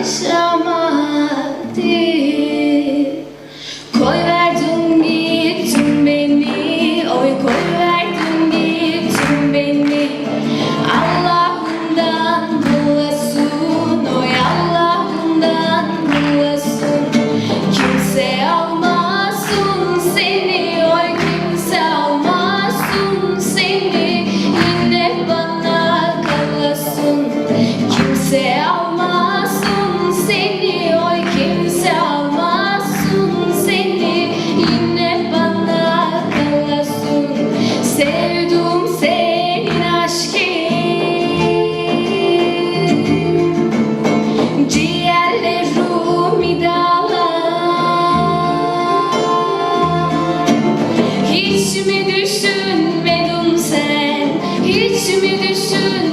yaşamadı. Koyverdin gittin beni, oy koyverdin gittin beni. Allah'ından bulasın, oy Allah'ından bulasın. Kimse almasın seni, oy kimse almasın seni. Yine bana kalasın. Kimse almasın seni, oy kimse almasın seni. Yine bana kalasın. Sevdim senin aşkın, ciğerlerimi dağlar. Hiç mi düşünmedin sen, hiç mi düşünmedin?